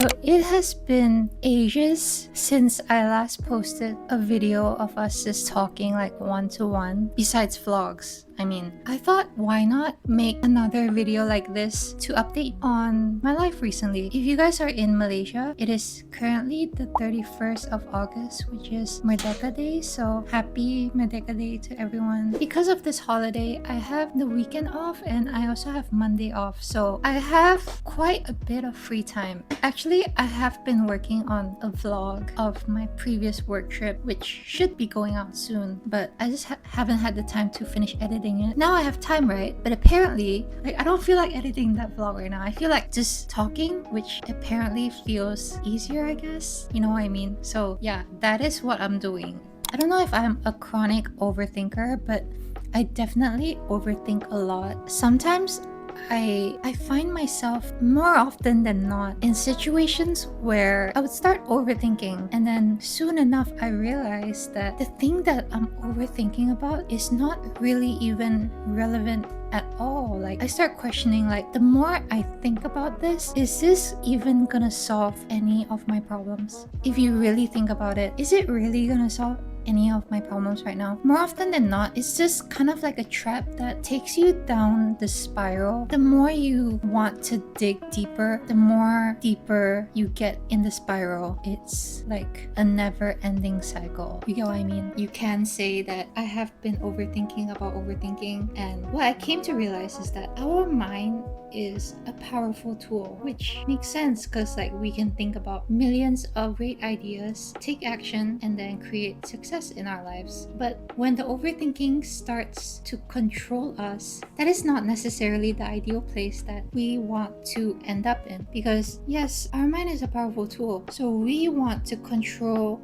So it has been ages since I last posted a video of us just talking like one-to-one, besides vlogs. I thought why not make another video like this to update on my life recently. If you guys are in Malaysia, it is currently the 31st of August, which is Merdeka Day. So happy Merdeka Day to everyone. Because of this holiday, I have the weekend off and I also have Monday off. So I have quite a bit of free time. Actually, I have been working on a vlog of my previous work trip, which should be going out soon, but I just haven't had the time to finish editing it. Now I have time, right? But apparently, I don't feel like editing that vlog right now. I feel like just talking, which apparently feels easier, I guess. You know what I mean? So yeah, that is what I'm doing. I don't know if I'm a chronic overthinker, but I definitely overthink a lot. Sometimes I find myself more often than not in situations where I would start overthinking, and then soon enough I realize that the thing that I'm overthinking about is not really even relevant at all. Like, I start questioning, like, the more I think about this, is this even gonna solve any of my problems? If you really think about it, is it really gonna solve any of my problems right now? More often than not, it's just kind of like a trap that takes you down the spiral. The more you want to dig deeper, the more deeper you get in the spiral. It's like a never-ending cycle. You get what I mean? You can say that I have been overthinking about overthinking, and what I came to realize is that our mind is a powerful tool, which makes sense because like we can think about millions of great ideas, take action, and then create success in our lives. But when the overthinking starts to control us, that is not necessarily the ideal place that we want to end up in, because yes, our mind is a powerful tool, so we want to control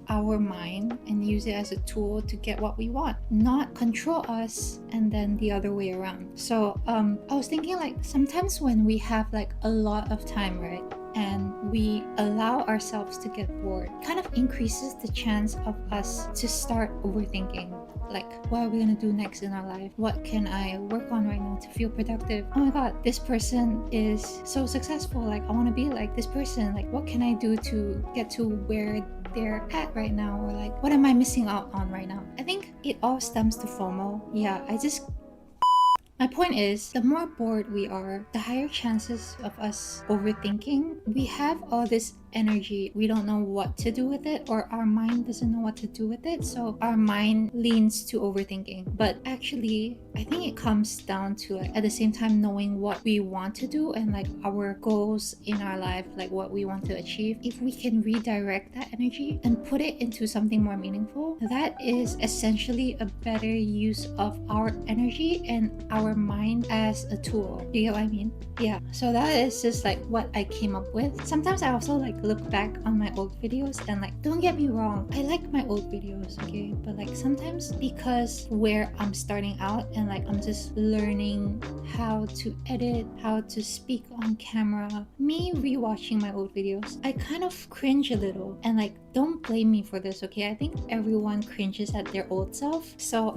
our mind and use it as a tool to get what we want, not control us and then the other way around. So I was thinking, like, sometimes when we have like a lot of time, right, and we allow ourselves to get bored, kind of increases the chance of us to start overthinking. Like, what are we gonna do next in our life? What can I work on right now to feel productive? Oh my god, this person is so successful, like I want to be like this person. Like, what can I do to get to where they're at right now? Or like, what am I missing out on right now? I think it all stems to FOMO. Yeah, my point is, the more bored we are, the higher chances of us overthinking. We have all this energy, we don't know what to do with it, or our mind doesn't know what to do with it, so our mind leans to overthinking. But actually, I think it comes down to, like, at the same time, knowing what we want to do and like our goals in our life, like what we want to achieve. If we can redirect that energy and put it into something more meaningful, that is essentially a better use of our energy and our mind as a tool. Do you get what I mean? Yeah, so that is just like what I came up with. Sometimes I also like look back on my old videos, and like, don't get me wrong, I like my old videos, okay, but like sometimes because where I'm starting out and like I'm just learning how to edit, how to speak on camera, me rewatching my old videos, I kind of cringe a little. And like, don't blame me for this, okay? I think everyone cringes at their old self. So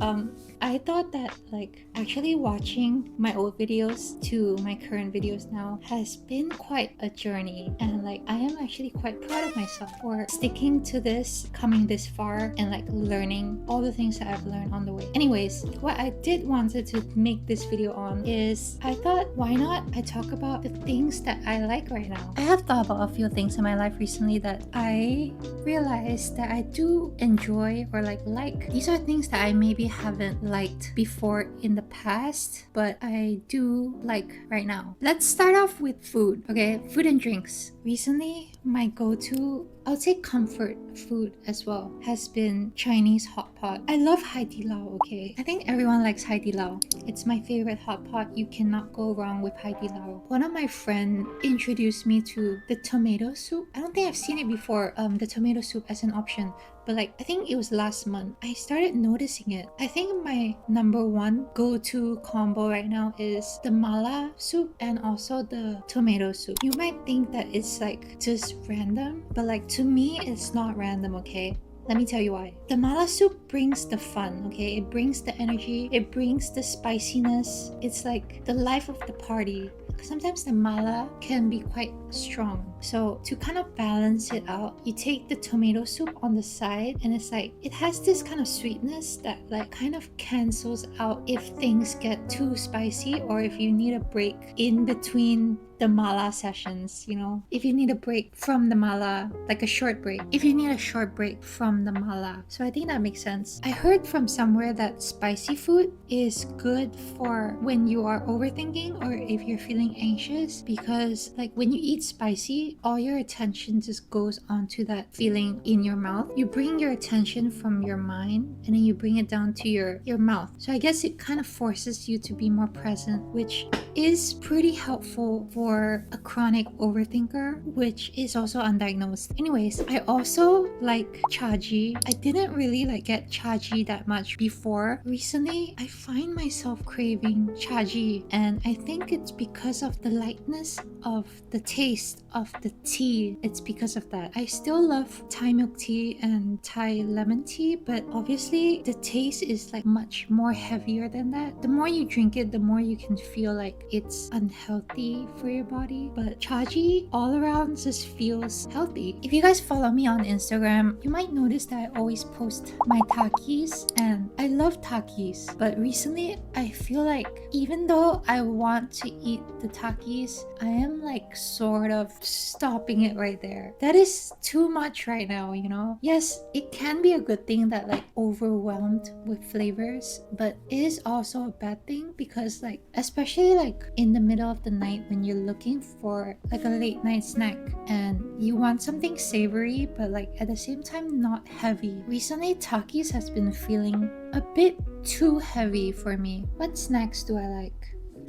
I thought that like actually watching my old videos to my current videos now has been quite a journey, and like I am actually quite proud of myself for sticking to this, coming this far, and like learning all the things that I've learned on the way. Anyways, what I did wanted to make this video on is, I thought, why not I talk about the things that I like right now. I have thought about a few things in my life recently that I realized that I do enjoy or like. These are things that I maybe haven't liked before in the past, but I do like right now. Let's start off with food, okay? Food and drinks. Recently, my go-to, I would say comfort food as well, has been Chinese hot pot. I love Hai Di Lao, okay? I think everyone likes Hai Di Lao. It's my favorite hot pot. You cannot go wrong with Hai Di Lao. One of my friends introduced me to the tomato soup. I don't think I've seen it before, the tomato soup as an option. But like, I think it was last month, I started noticing it. I think my number one go-to combo right now is the mala soup and also the tomato soup. You might think that it's like just random, but like to me, it's not random, okay? Let me tell you why. The mala soup brings the fun, okay? It brings the energy, it brings the spiciness. It's like the life of the party. Sometimes the mala can be quite strong. So to kind of balance it out, you take the tomato soup on the side, and it's like it has this kind of sweetness that like kind of cancels out if things get too spicy, or if you need a break in between the mala sessions, you know, if you need a break from the mala, like a short break, if you need a short break from the mala. So I think that makes sense. I heard from somewhere that spicy food is good for when you are overthinking or if you're feeling anxious, because like when you eat spicy, all your attention just goes onto that feeling in your mouth. You bring your attention from your mind and then you bring it down to your mouth. So I guess it kind of forces you to be more present, which is pretty helpful for a chronic overthinker, which is also undiagnosed. Anyways, I also like chaji. I didn't really like get chaji that much before. Recently, I find myself craving chaji, and I think it's because of the lightness of the taste of the tea. It's because of that. I still love Thai milk tea and Thai lemon tea, but obviously the taste is like much more heavier than that. The more you drink it, the more you can feel like it's unhealthy for your body. But chaji all around just feels healthy. If you guys follow me on Instagram, you might notice that I always post my takis, and I love takis. But recently, I feel like even though I want to eat the takis, I am like sort of stopping it right there. That is too much right now, you know? Yes, it can be a good thing that like overwhelmed with flavors, but it is also a bad thing because like, especially like in the middle of the night when you're looking for like a late night snack and you want something savory but like at the same time not heavy. Recently, Takis has been feeling a bit too heavy for me. What snacks do I like?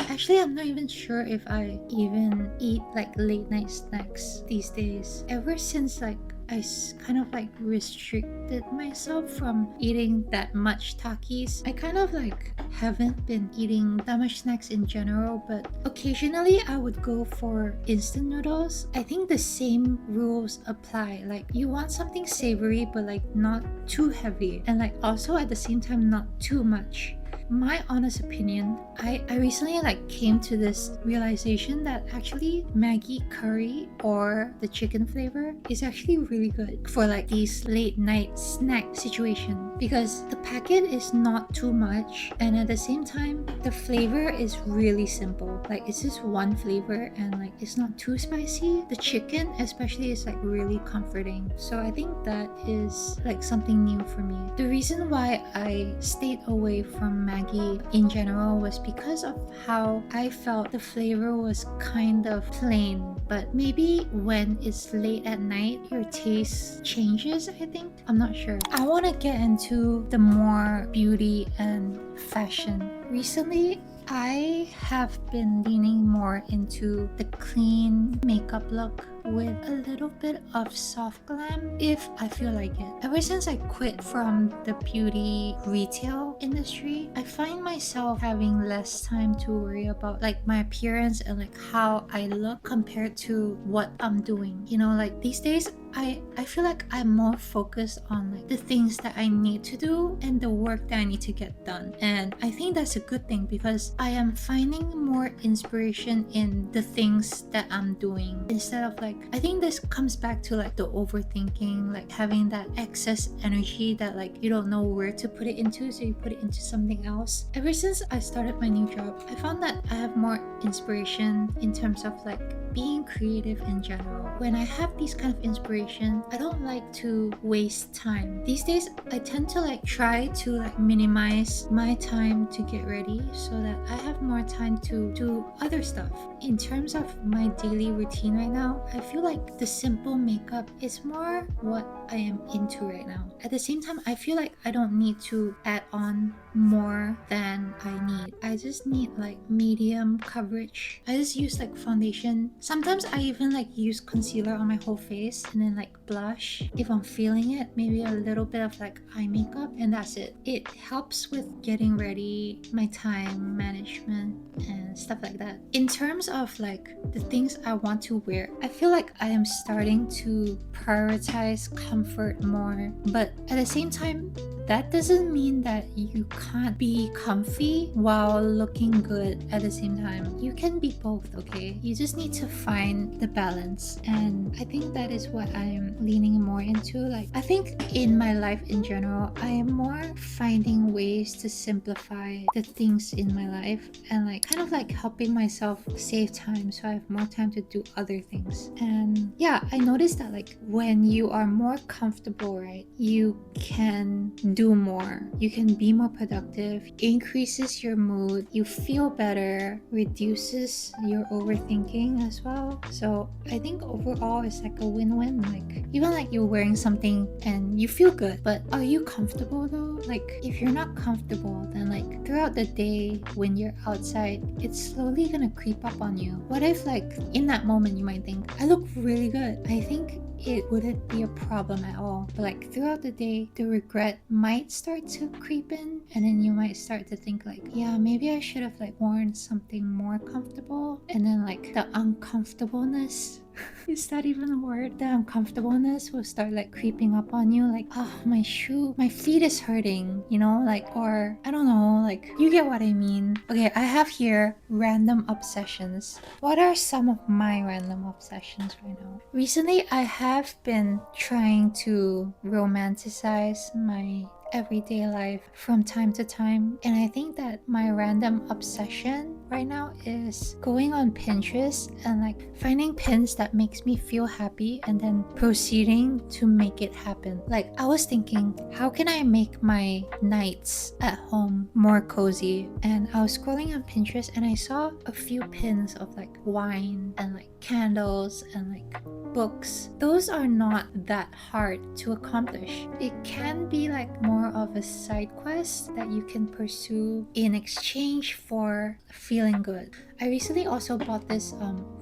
Actually, I'm not even sure if I even eat like late night snacks these days. Ever since like I kind of like restricted myself from eating that much Takis, I kind of like haven't been eating that much snacks in general, but occasionally I would go for instant noodles. I think the same rules apply. Like you want something savory but like not too heavy, and like also at the same time not too much. My honest opinion, I recently like came to this realization that actually Maggi curry or the chicken flavor is actually really good for like these late night snack situation, because the packet is not too much and at the same time the flavor is really simple. Like it's just one flavor and like it's not too spicy. The chicken especially is like really comforting. So I think that is like something new for me. The reason why I stayed away from Maggi in general was because of how I felt the flavor was kind of plain. But maybe when it's late at night, your taste changes, I think. I'm not sure. I want to get into the more beauty and fashion. Recently, I have been leaning more into the clean makeup look with a little bit of soft glam if I feel like it. Ever since I quit from the beauty retail industry, I find myself having less time to worry about like my appearance and like how I look compared to what I'm doing. You know, like these days I feel like I'm more focused on like the things that I need to do and the work that I need to get done. And I think that's a good thing because I am finding more inspiration in the things that I'm doing instead of like, I think this comes back to like the overthinking, like having that excess energy that like you don't know where to put it into, so you put it into something else. Ever since I started my new job, I found that I have more inspiration in terms of like being creative in general. When I have these kind of inspiration, I don't like to waste time. These days, I tend to like try to like minimize my time to get ready so that I have more time to do other stuff. In terms of my daily routine right now, I feel like the simple makeup is more what I am into right now. At the same time, I feel like I don't need to add on more than I need. I just need like medium coverage. I just use like foundation. Sometimes I even like use concealer on my whole face and then like blush if I'm feeling it, maybe a little bit of like eye makeup, and that's it. It helps with getting ready, my time management and stuff like that. In terms of like the things I want to wear, I feel like I am starting to prioritize comfort more, but at the same time that doesn't mean that you can't be comfy while looking good at the same time. You can be both, okay? You just need to find the balance. And I think that is what I'm leaning more into. Like, I think in my life in general, I am more finding ways to simplify the things in my life and like kind of like helping myself save time so I have more time to do other things. And yeah, I noticed that like when you are more comfortable, right, you can do more, you can be more productive, increases your mood, you feel better, reduces your overthinking as well. So I think overall it's like a win-win. Like even like you're wearing something and you feel good, but are you comfortable though? Like if you're not comfortable, then like throughout the day when you're outside, it's slowly gonna creep up on you. What if like in that moment you might think, I look really good, I think it wouldn't be a problem at all. But like throughout the day, the regret might start to creep in, and then you might start to think like, yeah, maybe I should have like worn something more comfortable. And then like the uncomfortableness is that even a word? The uncomfortableness will start like creeping up on you, like, oh, my shoe, my feet is hurting, you know, like, or I don't know, like, you get what I mean. Okay, I have here random obsessions. What are some of my random obsessions right now? Recently, I have been trying to romanticize my everyday life from time to time, and I think that my random obsession right now is going on Pinterest and like finding pins that makes me feel happy and then proceeding to make it happen. Like I was thinking, how can I make my nights at home more cozy? And I was scrolling on Pinterest and I saw a few pins of like wine and like candles and like books. Those are not that hard to accomplish. It can be like more of a side quest that you can pursue in exchange for feeling good. I recently also bought this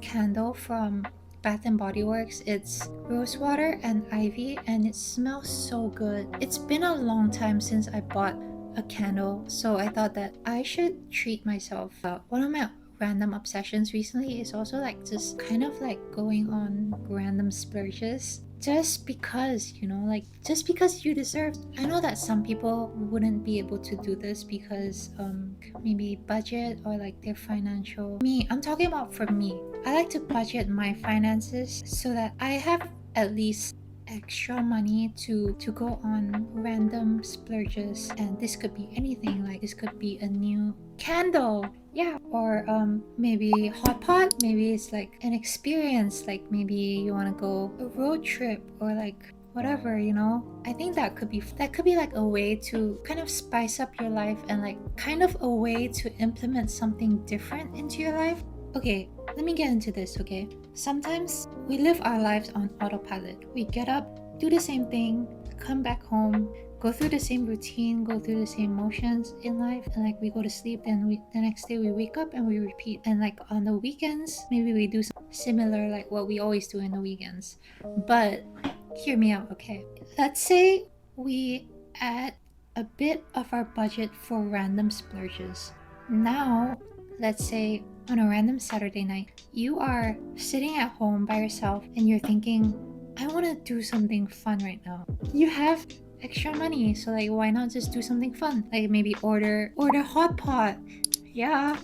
candle from Bath and Body Works. It's rose water and ivy and it smells so good. It's been a long time since I bought a candle, so I thought that I should treat myself. One of my random obsessions recently is also like just kind of like going on random splurges just because, you know, like just because you deserve. I know that some people wouldn't be able to do this because maybe budget or like their financial. I'm talking about for me. I like to budget my finances so that I have at least extra money to go on random splurges. And this could be anything, like this could be a new candle, yeah, or maybe hot pot, maybe it's like an experience, like maybe you want to go a road trip or like whatever, you know. I think that could be like a way to kind of spice up your life and like kind of a way to implement something different into your life. Okay, let me get into this, okay? Sometimes we live our lives on autopilot. We get up, do the same thing, come back home, go through the same routine, go through the same motions in life, and like we go to sleep, then the next day we wake up and we repeat. And like on the weekends, maybe we do something similar like what we always do in the weekends. But hear me out, okay? Let's say we add a bit of our budget for random splurges. Now, let's say on a random Saturday night, you are sitting at home by yourself and you're thinking, I want to do something fun right now. You have extra money, so like why not just do something fun? Like maybe order hot pot. Yeah,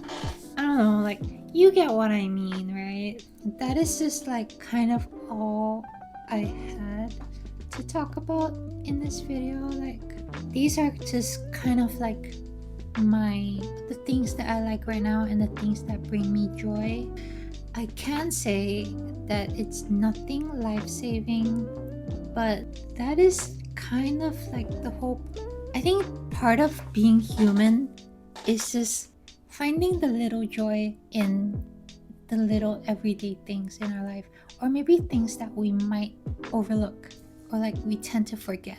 I don't know, like you get what I mean, right? That is just like kind of all I had to talk about in this video. Like these are just kind of like the things that I like right now and the things that bring me joy. I can say that it's nothing life-saving, but that is kind of like the whole. I think part of being human is just finding the little joy in the little everyday things in our life, or maybe things that we might overlook or like we tend to forget.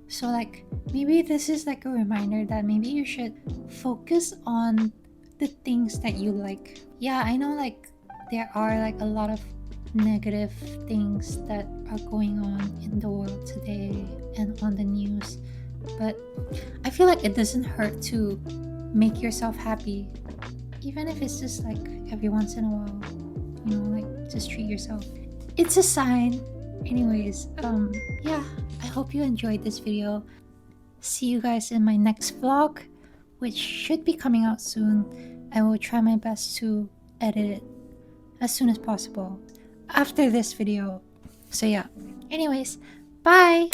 So like maybe this is like a reminder that maybe you should focus on the things that you like. Yeah, I know like there are like a lot of negative things that are going on in the world today and on the news, but I feel like it doesn't hurt to make yourself happy, even if it's just like every once in a while, you know, like just treat yourself. It's a sign. Anyways, yeah, I hope you enjoyed this video. see you guys in my next vlog, which should be coming out soon. I will try my best to edit it as soon as possible after this video. So yeah, anyways, bye.